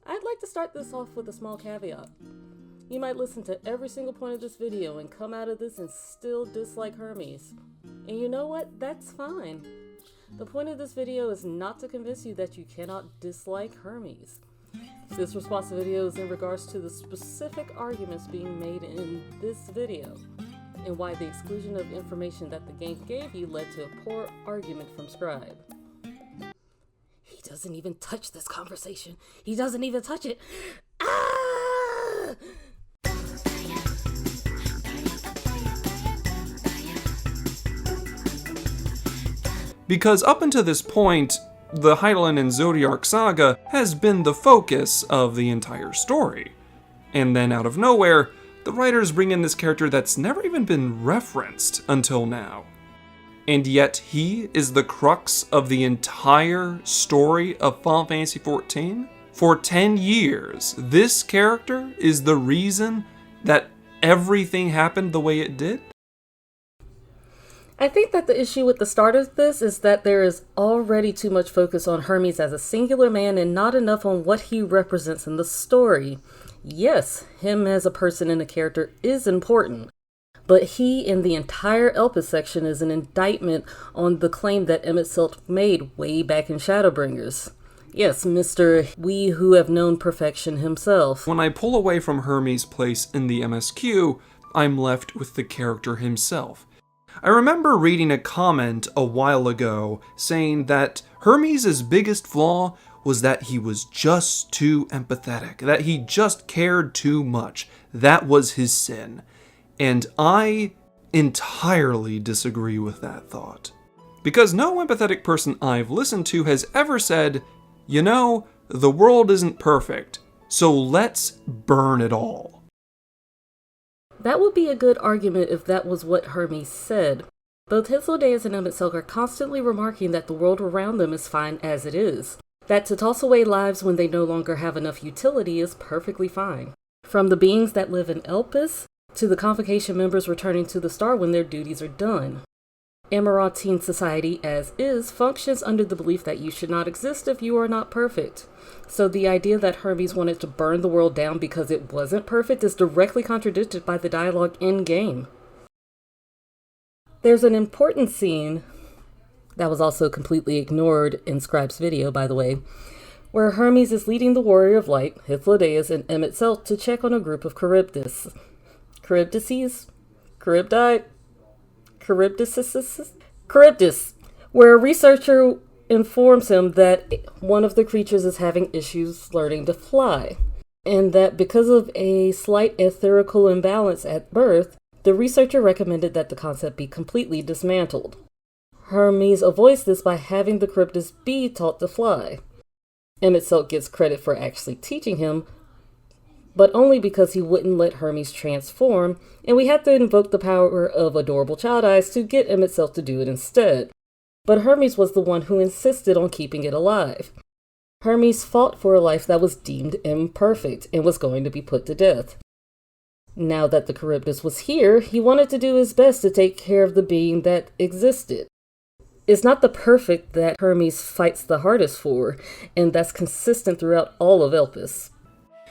I'd like to start this off with a small caveat. You might listen to every single point of this video and come out of this and still dislike Hermes. And you know what? That's fine. The point of this video is not to convince you that you cannot dislike Hermes. This response video is in regards to the specific arguments being made in this video, and why the exclusion of information that the game gave you led to a poor argument from Scribe. He doesn't even touch this conversation. He doesn't even touch it. Ah! Because up until this point, the Hydaelyn and Zodiark saga has been the focus of the entire story. And then out of nowhere, the writers bring in this character that's never even been referenced until now. And yet he is the crux of the entire story of Final Fantasy XIV? For 10 years, this character is the reason that everything happened the way it did? I think that the issue with the start of this is that there is already too much focus on Hermes as a singular man and not enough on what he represents in the story. Yes, him as a person and a character is important, but he and the entire Elpis section is an indictment on the claim that Emet-Selch made way back in Shadowbringers. Yes, Mr. We Who Have Known Perfection himself. When I pull away from Hermes' place in the MSQ, I'm left with the character himself. I remember reading a comment a while ago saying that Hermes' biggest flaw was that he was just too empathetic, that he just cared too much. That was his sin. And I entirely disagree with that thought. Because no empathetic person I've listened to has ever said, you know, the world isn't perfect, so let's burn it all. That would be a good argument if that was what Hermes said. Both Hythlodaeus and Emet-Selch are constantly remarking that the world around them is fine as it is. That to toss away lives when they no longer have enough utility is perfectly fine. From the beings that live in Elpis, to the Convocation members returning to the star when their duties are done. Amarantine society as is functions under the belief that you should not exist if you are not perfect. So the idea that Hermes wanted to burn the world down because it wasn't perfect is directly contradicted by the dialogue in-game. There's an important scene that was also completely ignored in Scribe's video, by the way, where Hermes is leading the Warrior of Light, Hythlodaeus, and Emet-Selch to check on a group of Charybdis. Charybdis, where a researcher informs him that one of the creatures is having issues learning to fly, and that because of a slight etherical imbalance at birth, the researcher recommended that the concept be completely dismantled. Hermes avoids this by having the Charybdis be taught to fly. Emet-Selch gets credit for actually teaching him, but only because he wouldn't let Hermes transform, and we had to invoke the power of adorable child eyes to get Emet-Selch to do it instead. But Hermes was the one who insisted on keeping it alive. Hermes fought for a life that was deemed imperfect and was going to be put to death. Now that the Charybdis was here, he wanted to do his best to take care of the being that existed. It's not the perfect that Hermes fights the hardest for, and that's consistent throughout all of Elpis.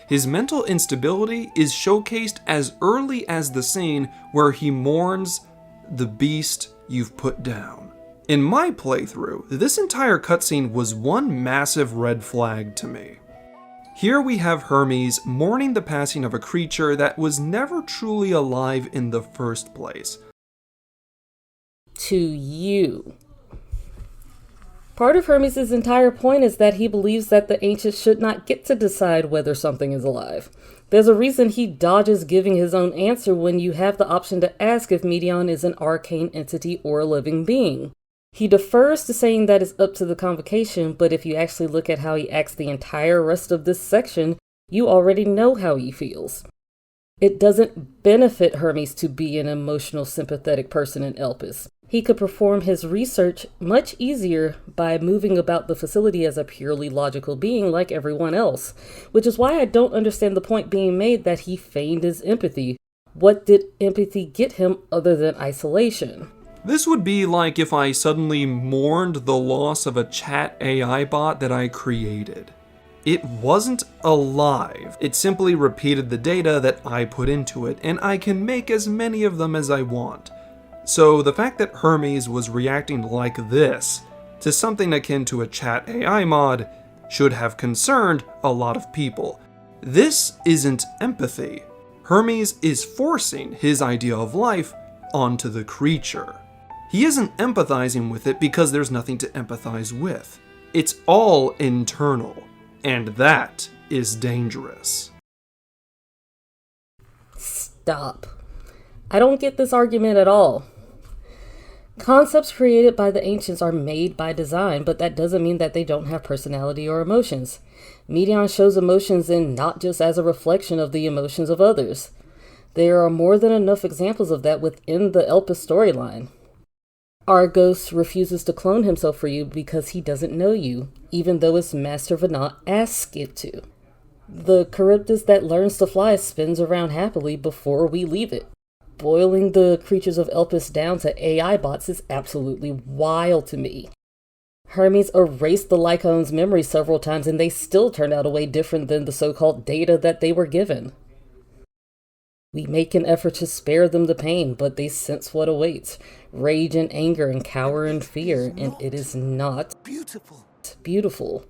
His mental instability is showcased as early as the scene where he mourns the beast you've put down. In my playthrough, this entire cutscene was one massive red flag to me. Here we have Hermes mourning the passing of a creature that was never truly alive in the first place. To you. Part of Hermes' entire point is that he believes that the ancients should not get to decide whether something is alive. There's a reason he dodges giving his own answer when you have the option to ask if Medion is an arcane entity or a living being. He defers to saying that it's up to the Convocation, but if you actually look at how he acts the entire rest of this section, you already know how he feels. It doesn't benefit Hermes to be an emotional, sympathetic person in Elpis. He could perform his research much easier by moving about the facility as a purely logical being like everyone else, which is why I don't understand the point being made that he feigned his empathy. What did empathy get him other than isolation? This would be like if I suddenly mourned the loss of a chat AI bot that I created. It wasn't alive. It simply repeated the data that I put into it, and I can make as many of them as I want. So the fact that Hermes was reacting like this to something akin to a chat AI mod should have concerned a lot of people. This isn't empathy. Hermes is forcing his idea of life onto the creature. He isn't empathizing with it because there's nothing to empathize with. It's all internal, and that is dangerous. Stop. I don't get this argument at all. Concepts created by the ancients are made by design, but that doesn't mean that they don't have personality or emotions. Medion shows emotions in not just as a reflection of the emotions of others. There are more than enough examples of that within the Elpis storyline. Argos refuses to clone himself for you because he doesn't know you, even though its master Venat asks it to. The Charybdis that learns to fly spins around happily before we leave it. Boiling the creatures of Elpis down to AI bots is absolutely wild to me. Hermes erased the Lycaon's memory several times and they still turned out a way different than the so-called data that they were given. We make an effort to spare them the pain, but they sense what awaits. Rage and anger and cower in fear, and it is not beautiful.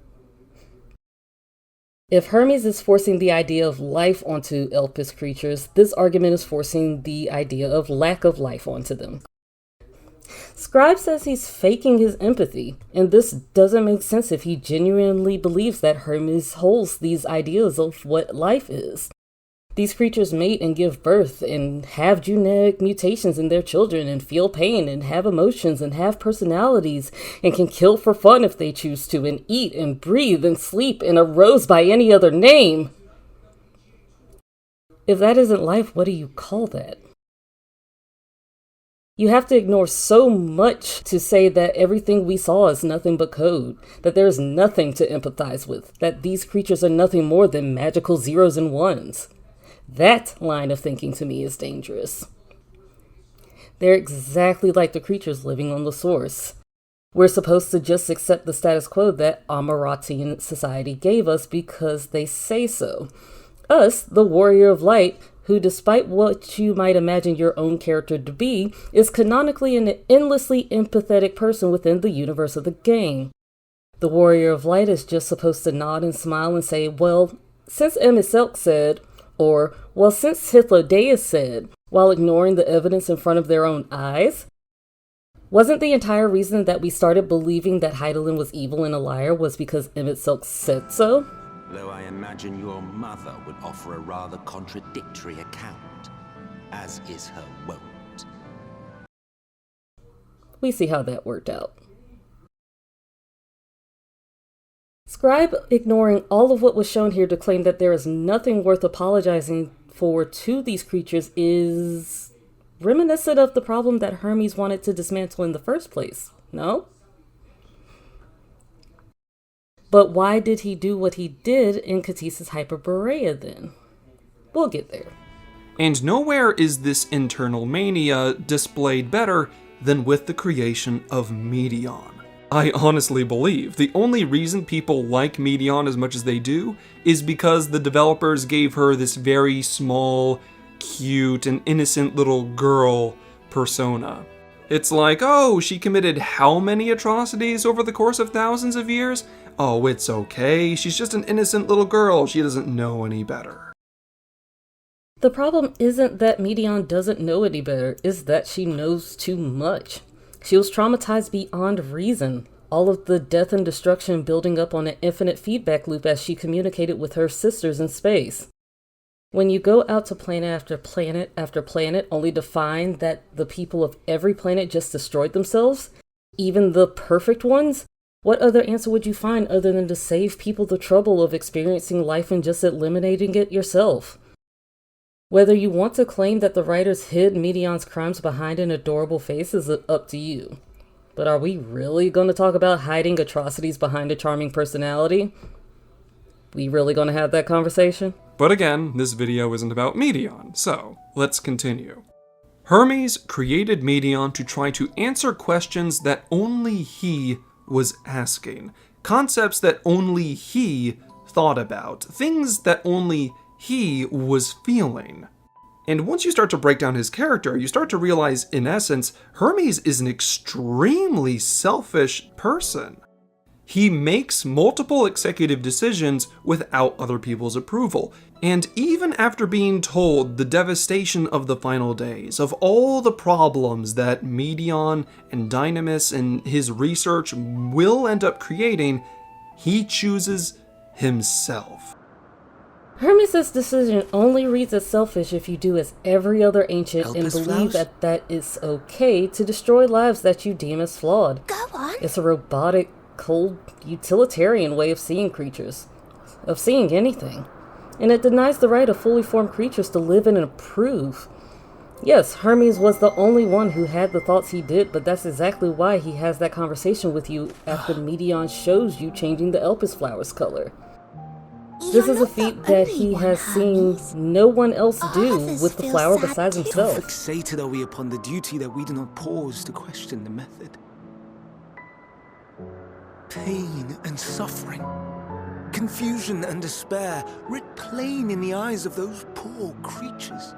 If Hermes is forcing the idea of life onto Elpis creatures, this argument is forcing the idea of lack of life onto them. Scribe says he's faking his empathy, and this doesn't make sense if he genuinely believes that Hermes holds these ideas of what life is. These creatures mate and give birth and have genetic mutations in their children and feel pain and have emotions and have personalities and can kill for fun if they choose to and eat and breathe and sleep and arose by any other name. If that isn't life, what do you call that? You have to ignore so much to say that everything we saw is nothing but code, that there's nothing to empathize with, that these creatures are nothing more than magical zeros and ones. That line of thinking to me is dangerous. They're exactly like the creatures living on the source. We're supposed to just accept the status quo that Aberration society gave us because they say so. Us, the warrior of light, who despite what you might imagine your own character to be, is canonically an endlessly empathetic person within the universe of the game. The warrior of light is just supposed to nod and smile and say, well, since Hermes said, or, well, since Hythlodaeus said, while ignoring the evidence in front of their own eyes. Wasn't the entire reason that we started believing that Heidelin was evil and a liar was because Emmett Silk said so? Though I imagine your mother would offer a rather contradictory account, as is her wont. We see how that worked out. Scribe ignoring all of what was shown here to claim that there is nothing worth apologizing for to these creatures is reminiscent of the problem that Hermes wanted to dismantle in the first place, no? But why did he do what he did in Khatis's Hyperborea then? We'll get there. And nowhere is this internal mania displayed better than with the creation of Medion. I honestly believe the only reason people like Medion as much as they do is because the developers gave her this very small, cute, and innocent little girl persona. It's like, oh, she committed how many atrocities over the course of thousands of years? Oh, it's okay, she's just an innocent little girl, she doesn't know any better. The problem isn't that Medion doesn't know any better, it's that she knows too much. She was traumatized beyond reason. All of the death and destruction building up on an infinite feedback loop as she communicated with her sisters in space. When you go out to planet after planet only to find that the people of every planet just destroyed themselves, even the perfect ones, what other answer would you find other than to save people the trouble of experiencing life and just eliminating it yourself? Whether you want to claim that the writers hid Medion's crimes behind an adorable face is up to you. But are we really going to talk about hiding atrocities behind a charming personality? We really going to have that conversation? But again, this video isn't about Medion, so let's continue. Hermes created Medion to try to answer questions that only he was asking, concepts that only he thought about, things that only he was feeling. And once you start to break down his character, you start to realize, in essence, Hermes is an extremely selfish person. He makes multiple executive decisions without other people's approval. And even after being told the devastation of the final days, of all the problems that Medion and Dynamis and his research will end up creating, he chooses himself. Hermes' decision only reads as selfish if you do as every other ancient and Elpis believe flowers? that it's okay to destroy lives that you deem as flawed. Go on. It's a robotic, cold, utilitarian way of seeing creatures, of seeing anything. And it denies the right of fully formed creatures to live and improve. Yes, Hermes was the only one who had the thoughts he did, but that's exactly why he has that conversation with you after Medion shows you changing the Elpis flower's color. This is a feat that he has seen no one else do with the flower besides too. himself. Fixated are we upon the duty that we do not pause to question the method. Pain and suffering, confusion and despair, writ plain in the eyes of those poor creatures.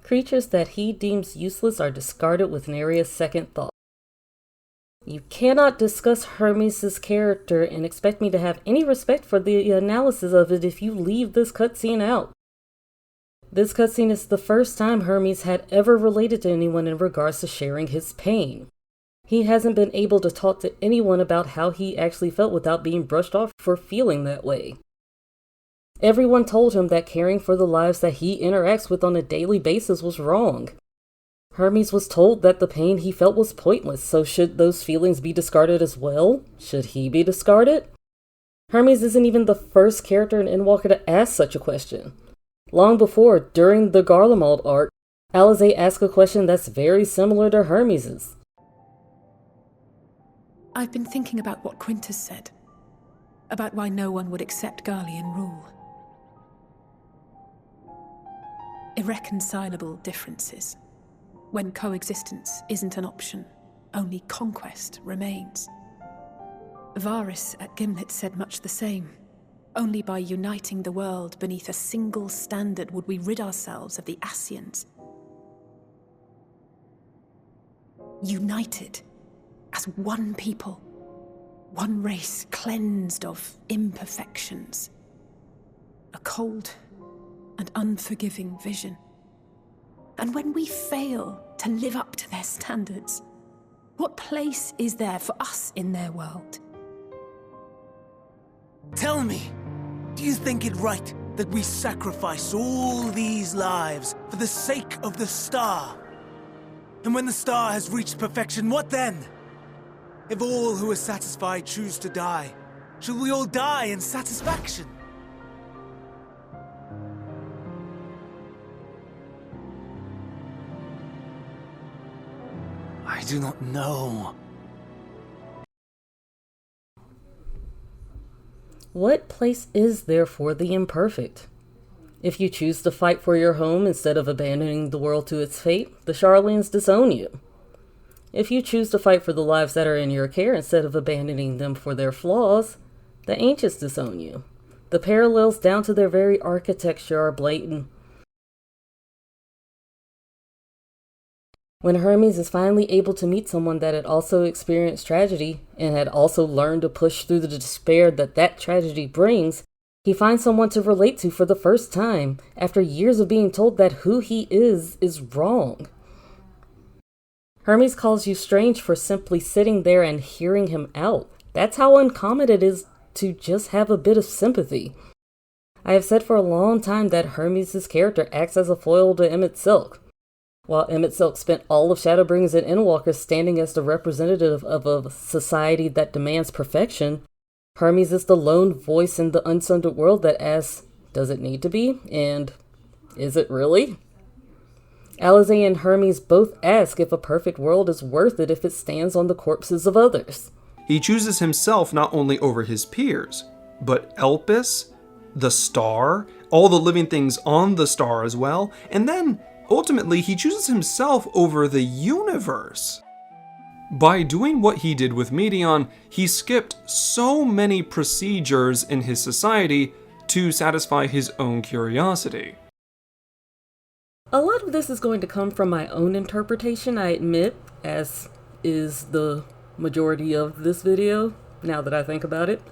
Creatures that he deems useless are discarded with nary a second thought. You cannot discuss Hermes' character and expect me to have any respect for the analysis of it if you leave this cutscene out. This cutscene is the first time Hermes had ever related to anyone in regards to sharing his pain. He hasn't been able to talk to anyone about how he actually felt without being brushed off for feeling that way. Everyone told him that caring for the lives that he interacts with on a daily basis was wrong. Hermes was told that the pain he felt was pointless, so should those feelings be discarded as well? Should he be discarded? Hermes isn't even the first character in Endwalker to ask such a question. Long before, during the Garlemald arc, Alizé asked a question that's very similar to Hermes's. I've been thinking about what Quintus said, about why no one would accept Garlean rule. Irreconcilable differences. When coexistence isn't an option, only conquest remains. Varys at Gimlet said much the same. Only by uniting the world beneath a single standard would we rid ourselves of the Ascians. United as one people, one race cleansed of imperfections. A cold and unforgiving vision. And when we fail to live up to their standards, what place is there for us in their world? Tell me, do you think it right that we sacrifice all these lives for the sake of the star? And when the star has reached perfection, what then? If all who are satisfied choose to die, shall we all die in satisfaction? I do not know. What place is there for the imperfect? If you choose to fight for your home instead of abandoning the world to its fate, the Sharlayans disown you. If you choose to fight for the lives that are in your care instead of abandoning them for their flaws, the Ancients disown you. The parallels down to their very architecture are blatant. When Hermes is finally able to meet someone that had also experienced tragedy and had also learned to push through the despair that tragedy brings, he finds someone to relate to for the first time after years of being told that who he is wrong. Hermes calls you strange for simply sitting there and hearing him out. That's how uncommon it is to just have a bit of sympathy. I have said for a long time that Hermes' character acts as a foil to Emmett Silk. While Emmett Silk spent all of Shadowbringers and Endwalker standing as the representative of a society that demands perfection, Hermes is the lone voice in the unsundered world that asks, does it need to be? And is it really? Alizé and Hermes both ask if a perfect world is worth it if it stands on the corpses of others. He chooses himself not only over his peers, but Elpis, the star, all the living things on the star as well, and then ultimately he chooses himself over the universe. By doing what he did with Medion, he skipped so many procedures in his society to satisfy his own curiosity. A lot of this is going to come from my own interpretation, I admit, as is the majority of this video, now that I think about it.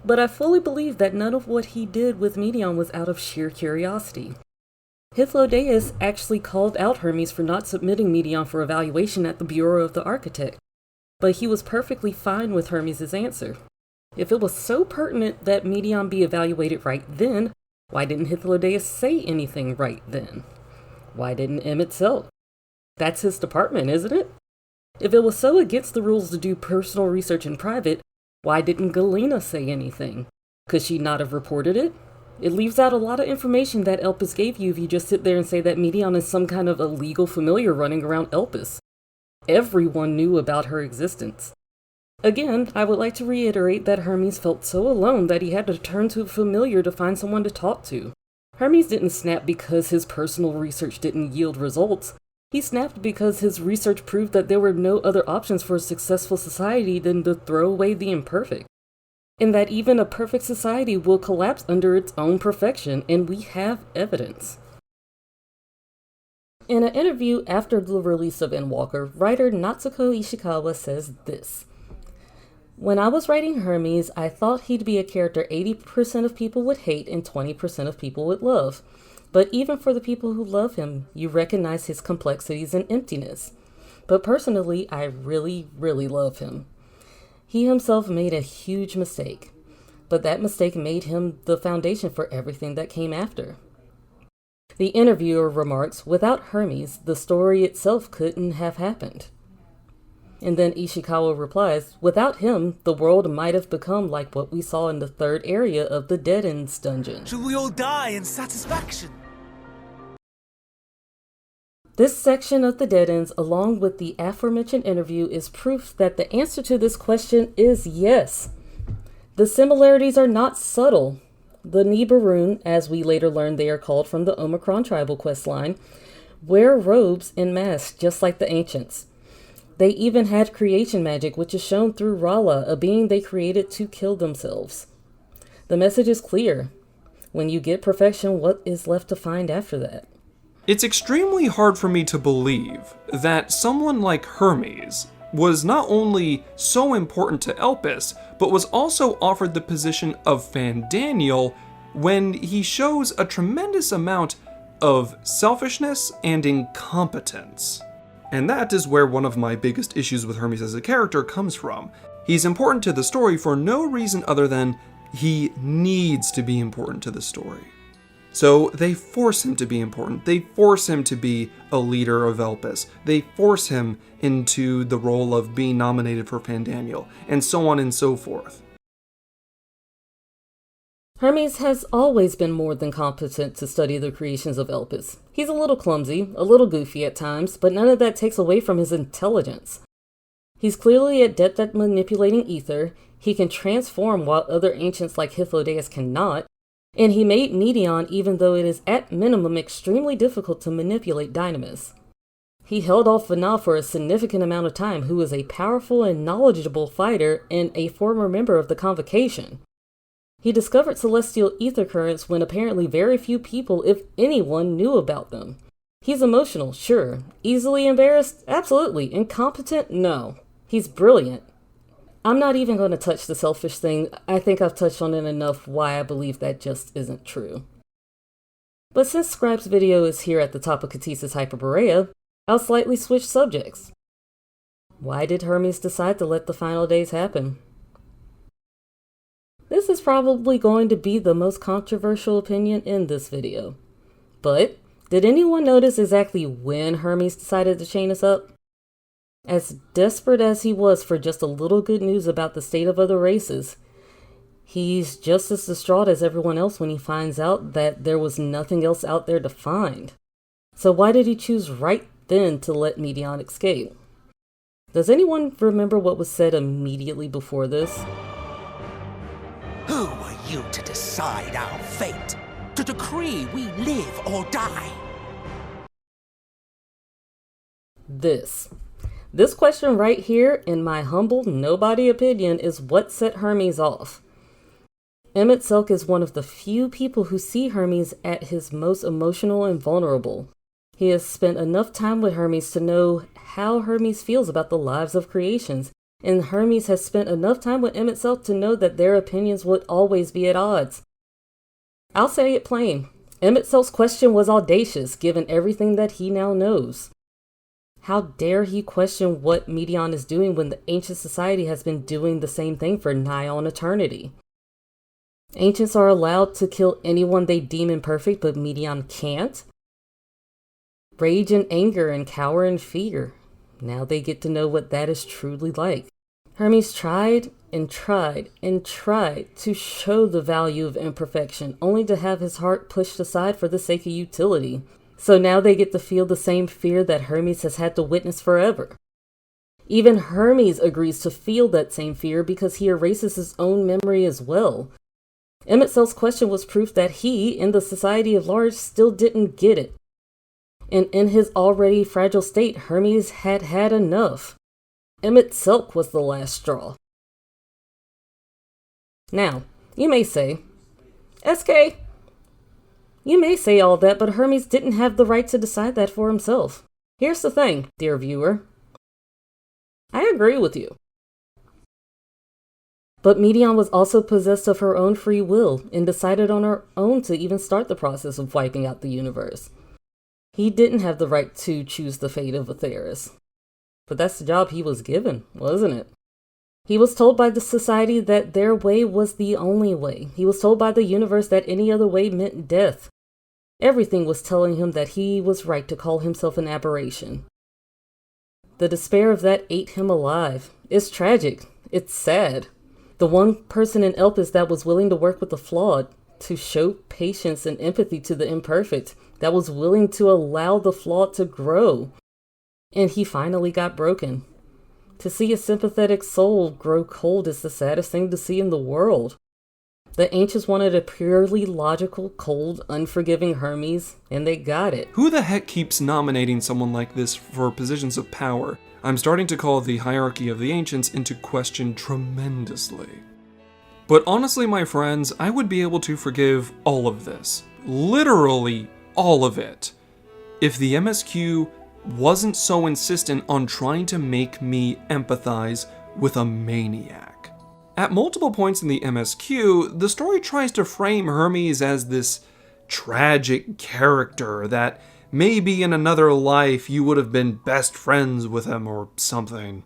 But I fully believe that none of what he did with Medion was out of sheer curiosity. Hythlodaeus actually called out Hermes for not submitting Medion for evaluation at the Bureau of the Architect, but he was perfectly fine with Hermes' answer. If it was so pertinent that Medion be evaluated right then, why didn't Hythlodaeus say anything right then? Why didn't M itself? That's his department, isn't it? If it was so against the rules to do personal research in private, why didn't Galena say anything? Could she not have reported it? It leaves out a lot of information that Elpis gave you if you just sit there and say that Medion is some kind of illegal familiar running around Elpis. Everyone knew about her existence. Again, I would like to reiterate that Hermes felt so alone that he had to turn to a familiar to find someone to talk to. Hermes didn't snap because his personal research didn't yield results. He snapped because his research proved that there were no other options for a successful society than to throw away the imperfect. And that even a perfect society will collapse under its own perfection, and we have evidence. In an interview after the release of Endwalker, writer Natsuko Ishikawa says this: "When I was writing Hermes, I thought he'd be a character 80% of people would hate and 20% of people would love. But even for the people who love him, you recognize his complexities and emptiness. But personally, I really, really love him. He himself made a huge mistake, but that mistake made him the foundation for everything that came after." The interviewer remarks, "Without Hermes, the story itself couldn't have happened." And then Ishikawa replies, "Without him, the world might have become like what we saw in the third area of the Dead Ends dungeon." Shall we all die in satisfaction? This section of the Dead Ends, along with the aforementioned interview, is proof that the answer to this question is yes. The similarities are not subtle. The Nibiruun, as we later learned they are called from the Omicron tribal questline, wear robes and masks just like the ancients. They even had creation magic, which is shown through Rala, a being they created to kill themselves. The message is clear. When you get perfection, what is left to find after that? It's extremely hard for me to believe that someone like Hermes was not only so important to Elpis, but was also offered the position of Fandaniel when he shows a tremendous amount of selfishness and incompetence. And that is where one of my biggest issues with Hermes as a character comes from. He's important to the story for no reason other than he needs to be important to the story. So they force him to be important. They force him to be a leader of Elpis. They force him into the role of being nominated for Fandaniel, and so on and so forth. Hermes has always been more than competent to study the creations of Elpis. He's a little clumsy, a little goofy at times, but none of that takes away from his intelligence. He's clearly adept at manipulating ether, he can transform while other ancients like Hythlodaeus cannot, and he made Medion even though it is at minimum extremely difficult to manipulate Dynamis. He held off Vanal for a significant amount of time, who is a powerful and knowledgeable fighter and a former member of the Convocation. He discovered celestial ether currents when apparently very few people, if anyone, knew about them. He's emotional, sure. Easily embarrassed? Absolutely. Incompetent? No. He's brilliant. I'm not even going to touch the selfish thing. I think I've touched on it enough why I believe that just isn't true. But since Scribe's video is here at the top of Katisa's Hyperborea, I'll slightly switch subjects. Why did Hermes decide to let the final days happen? This is probably going to be the most controversial opinion in this video. But did anyone notice exactly when Hermes decided to chain us up? As desperate as he was for just a little good news about the state of other races, he's just as distraught as everyone else when he finds out that there was nothing else out there to find. So why did he choose right then to let Medion escape? Does anyone remember what was said immediately before this? Who are you to decide our fate? To decree we live or die? This. This question right here, in my humble nobody opinion, is what set Hermes off. Emmett Silk is one of the few people who see Hermes at his most emotional and vulnerable. He has spent enough time with Hermes to know how Hermes feels about the lives of creations, and Hermes has spent enough time with Emmett Silk to know that their opinions would always be at odds. I'll say it plain. Emmett Silk's question was audacious, given everything that he now knows. How dare he question what Medion is doing when the ancient society has been doing the same thing for nigh on eternity? Ancients are allowed to kill anyone they deem imperfect, but Medion can't? Rage and anger and cower and fear. Now they get to know what that is truly like. Hermes tried and tried and tried to show the value of imperfection, only to have his heart pushed aside for the sake of utility. So now they get to feel the same fear that Hermes has had to witness forever. Even Hermes agrees to feel that same fear because he erases his own memory as well. Emmett Silk's question was proof that he, and the society at large, still didn't get it. And in his already fragile state, Hermes had had enough. Emmett Silk was the last straw. Now, you may say, SK, you may say all that, but Hermes didn't have the right to decide that for himself. Here's the thing, dear viewer. I agree with you. But Medion was also possessed of her own free will and decided on her own to even start the process of wiping out the universe. He didn't have the right to choose the fate of Atheris. But that's the job he was given, wasn't it? He was told by the society that their way was the only way. He was told by the universe that any other way meant death. Everything was telling him that he was right to call himself an aberration. The despair of that ate him alive. It's tragic. It's sad. The one person in Elpis that was willing to work with the flawed, to show patience and empathy to the imperfect, that was willing to allow the flawed to grow. And he finally got broken. To see a sympathetic soul grow cold is the saddest thing to see in the world. The ancients wanted a purely logical, cold, unforgiving Hermes, and they got it. Who the heck keeps nominating someone like this for positions of power? I'm starting to call the hierarchy of the ancients into question tremendously. But honestly, my friends, I would be able to forgive all of this. Literally all of it. If the MSQ wasn't so insistent on trying to make me empathize with a maniac. At multiple points in the MSQ, the story tries to frame Hermes as this tragic character that maybe in another life you would have been best friends with him or something.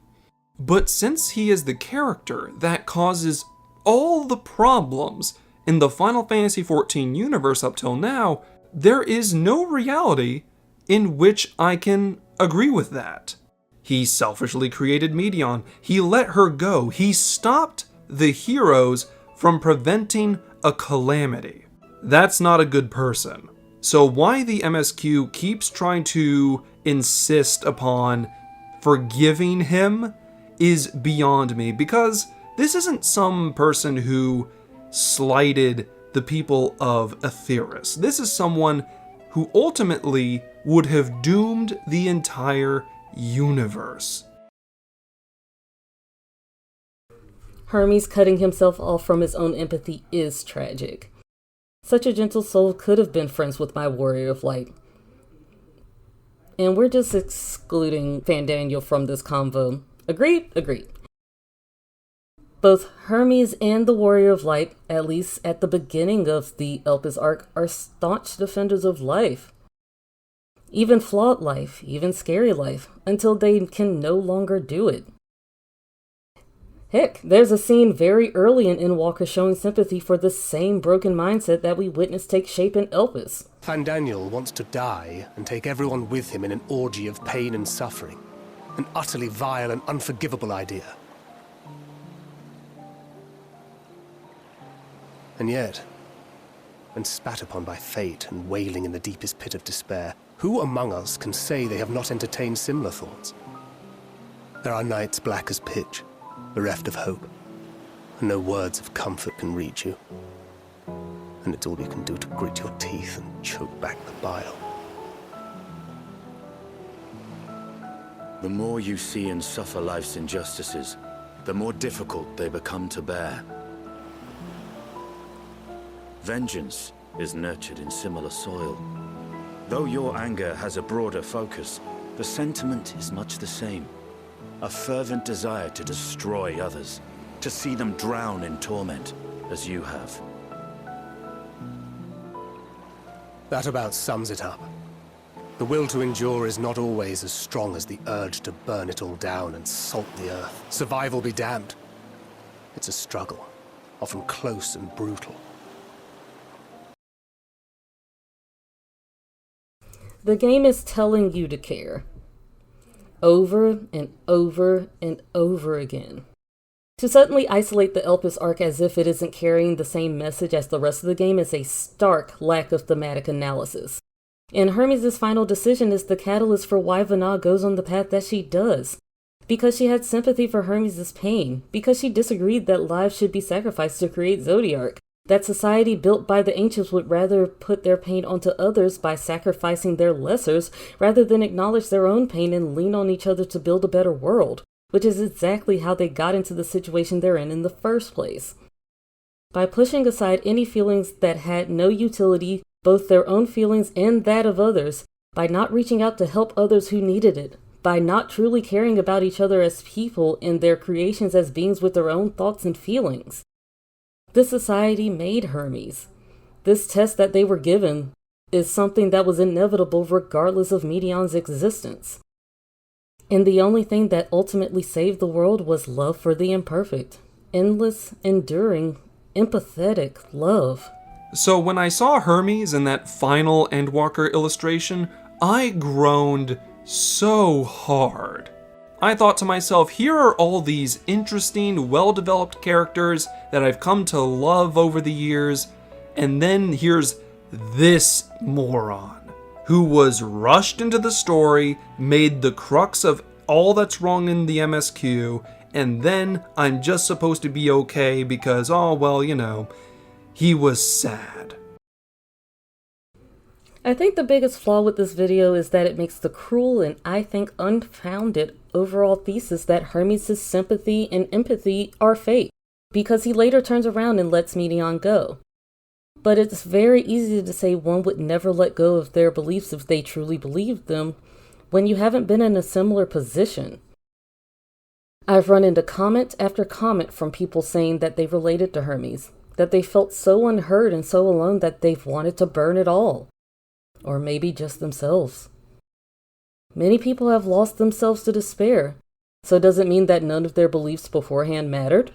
But since he is the character that causes all the problems in the Final Fantasy XIV universe up till now, there is no reality in which I can agree with that. He selfishly created Medion. He let her go. He stopped the heroes from preventing a calamity. That's not a good person. So why the MSQ keeps trying to insist upon forgiving him is beyond me, because this isn't some person who slighted the people of Atheris. This is someone who ultimately would have doomed the entire universe. Hermes cutting himself off from his own empathy is tragic. Such a gentle soul could have been friends with my warrior of light. And we're just excluding Fandaniel from this convo. Agreed? Agreed. Both Hermes and the Warrior of Light, at least at the beginning of the Elpis arc, are staunch defenders of life. Even flawed life, even scary life, until they can no longer do it. Heck, there's a scene very early in Endwalker showing sympathy for the same broken mindset that we witnessed take shape in Elpis. Fandaniel wants to die and take everyone with him in an orgy of pain and suffering. An utterly vile and unforgivable idea. And yet, when spat upon by fate and wailing in the deepest pit of despair, who among us can say they have not entertained similar thoughts? There are nights black as pitch, bereft of hope, and no words of comfort can reach you. And it's all you can do to grit your teeth and choke back the bile. The more you see and suffer life's injustices, the more difficult they become to bear. Vengeance is nurtured in similar soil. Though your anger has a broader focus, the sentiment is much the same. A fervent desire to destroy others, to see them drown in torment, as you have. That about sums it up. The will to endure is not always as strong as the urge to burn it all down and salt the earth. Survival be damned. It's a struggle, often close and brutal. The game is telling you to care. Over and over and over again. To suddenly isolate the Elpis arc as if it isn't carrying the same message as the rest of the game is a stark lack of thematic analysis. And Hermes' final decision is the catalyst for why Vana goes on the path that she does. Because she had sympathy for Hermes' pain. Because she disagreed that lives should be sacrificed to create Zodiark. That society built by the ancients would rather put their pain onto others by sacrificing their lessers rather than acknowledge their own pain and lean on each other to build a better world, which is exactly how they got into the situation they're in the first place. By pushing aside any feelings that had no utility, both their own feelings and that of others, by not reaching out to help others who needed it, by not truly caring about each other as people and their creations as beings with their own thoughts and feelings. This society made Hermes. This test that they were given is something that was inevitable regardless of Medion's existence. And the only thing that ultimately saved the world was love for the imperfect. Endless, enduring, empathetic love. So when I saw Hermes in that final Endwalker illustration, I groaned so hard. I thought to myself, here are all these interesting, well-developed characters that I've come to love over the years, and then here's this moron who was rushed into the story, made the crux of all that's wrong in the MSQ, and then I'm just supposed to be okay because, oh, well, you know, he was sad. I think the biggest flaw with this video is that it makes the cruel and I think unfounded overall thesis that Hermes' sympathy and empathy are fake, because he later turns around and lets Medion go. But it's very easy to say one would never let go of their beliefs if they truly believed them, when you haven't been in a similar position. I've run into comment after comment from people saying that they related to Hermes, that they felt so unheard and so alone that they've wanted to burn it all. Or maybe just themselves. Many people have lost themselves to despair, so does it mean that none of their beliefs beforehand mattered?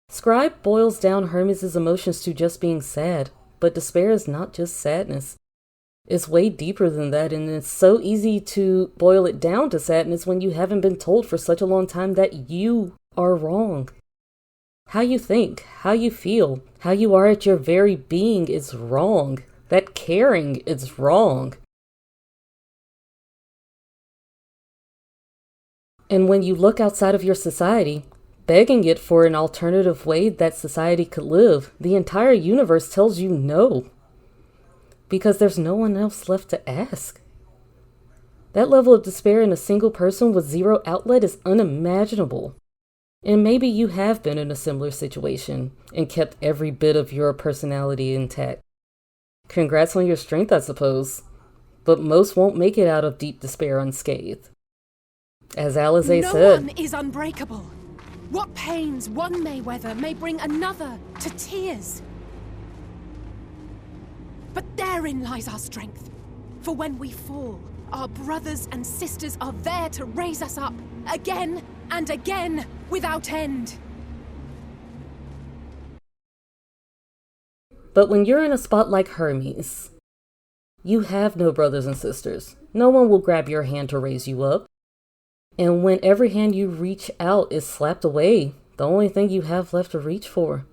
Scribe boils down Hermes' emotions to just being sad, but despair is not just sadness. It's way deeper than that, and it's so easy to boil it down to sadness when you haven't been told for such a long time that you are wrong. How you think, how you feel, how you are at your very being is wrong. That caring is wrong. And when you look outside of your society, begging it for an alternative way that society could live, the entire universe tells you no. Because there's no one else left to ask. That level of despair in a single person with zero outlet is unimaginable. And maybe you have been in a similar situation and kept every bit of your personality intact. Congrats on your strength, I suppose. But most won't make it out of deep despair unscathed. As Alizé said, no one is unbreakable. What pains one may weather may bring another to tears. But therein lies our strength. For when we fall, our brothers and sisters are there to raise us up again and again without end. But when you're in a spot like Hermes, you have no brothers and sisters. No one will grab your hand to raise you up. And when every hand you reach out is slapped away, the only thing you have left to reach for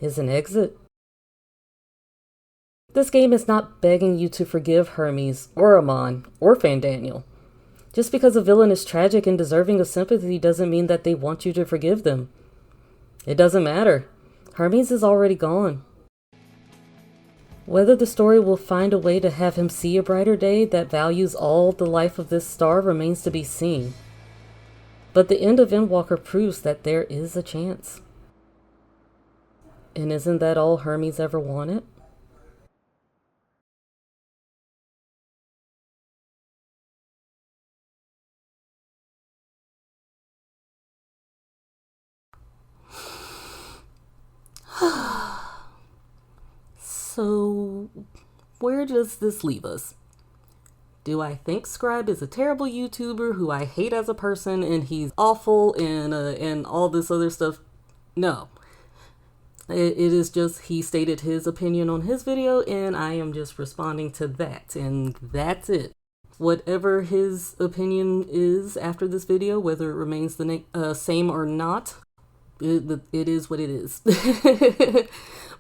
is an exit. This game is not begging you to forgive Hermes, or Amon, or Fandaniel. Just because a villain is tragic and deserving of sympathy doesn't mean that they want you to forgive them. It doesn't matter. Hermes is already gone. Whether the story will find a way to have him see a brighter day that values all the life of this star remains to be seen. But the end of Endwalker proves that there is a chance. And isn't that all Hermes ever wanted? So, where does this leave us? Do I think Scribe is a terrible YouTuber who I hate as a person and he's awful and all this other stuff? No. It is just he stated his opinion on his video and I am just responding to that, and that's it. Whatever his opinion is after this video, whether it remains the same or not, it is what it is.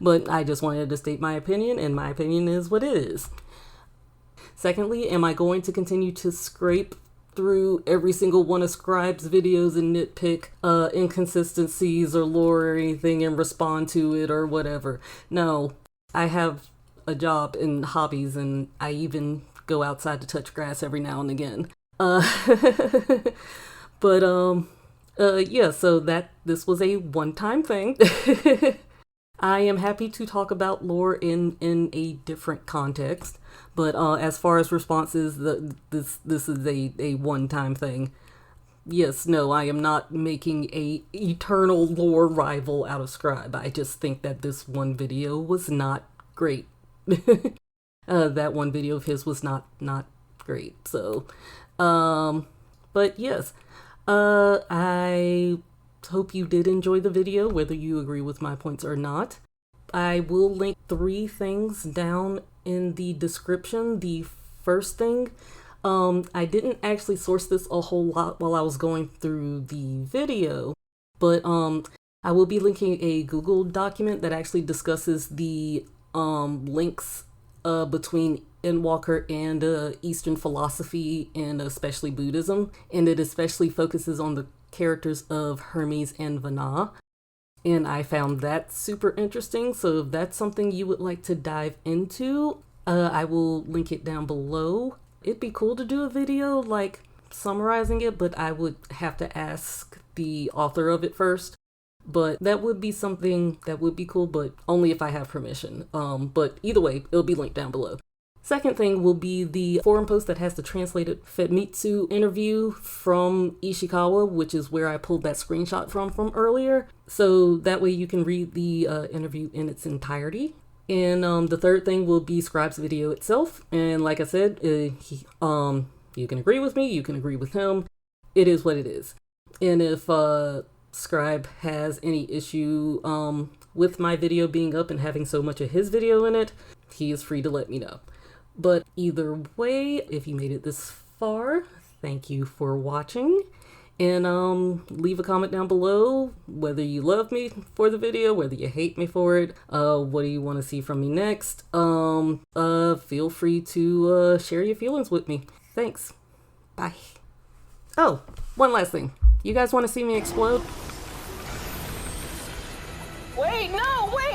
But I just wanted to state my opinion, and my opinion is what it is. Secondly, am I going to continue to scrape through every single one of Scribe's videos and nitpick inconsistencies or lore or anything and respond to it or whatever? No, I have a job and hobbies, and I even go outside to touch grass every now and again. Yeah, so this was a one-time thing. I am happy to talk about lore in a different context, but as far as responses, this is a one-time thing. Yes, no, I am not making a eternal lore rival out of Scribe. I just think that this one video was not great. That one video of his was not great. So, but yes, I hope you did enjoy the video, whether you agree with my points or not. I will link 3 things down in the description. The first thing, I didn't actually source this a whole lot while I was going through the video, but I will be linking a Google document that actually discusses the links between Endwalker and Eastern philosophy and especially Buddhism, and it especially focuses on the characters of Hermes and Vana, and I found that super interesting. So if that's something you would like to dive into, I will link it down below. It'd be cool to do a video like summarizing it, but I would have to ask the author of it first. But that would be something that would be cool, but only if I have permission. But either way, it'll be linked down below. Second thing will be the forum post that has the translated Famitsu interview from Ishikawa, which is where I pulled that screenshot from earlier. So that way you can read the interview in its entirety. And the third thing will be Scribe's video itself. And like I said, you can agree with me, you can agree with him. It is what it is. And if Scribe has any issue with my video being up and having so much of his video in it, he is free to let me know. But either way, if you made it this far, thank you for watching. And leave a comment down below whether you love me for the video, whether you hate me for it, what do you want to see from me next. Feel free to share your feelings with me. Thanks. Bye. Oh, one last thing. You guys want to see me explode? Wait, no, wait!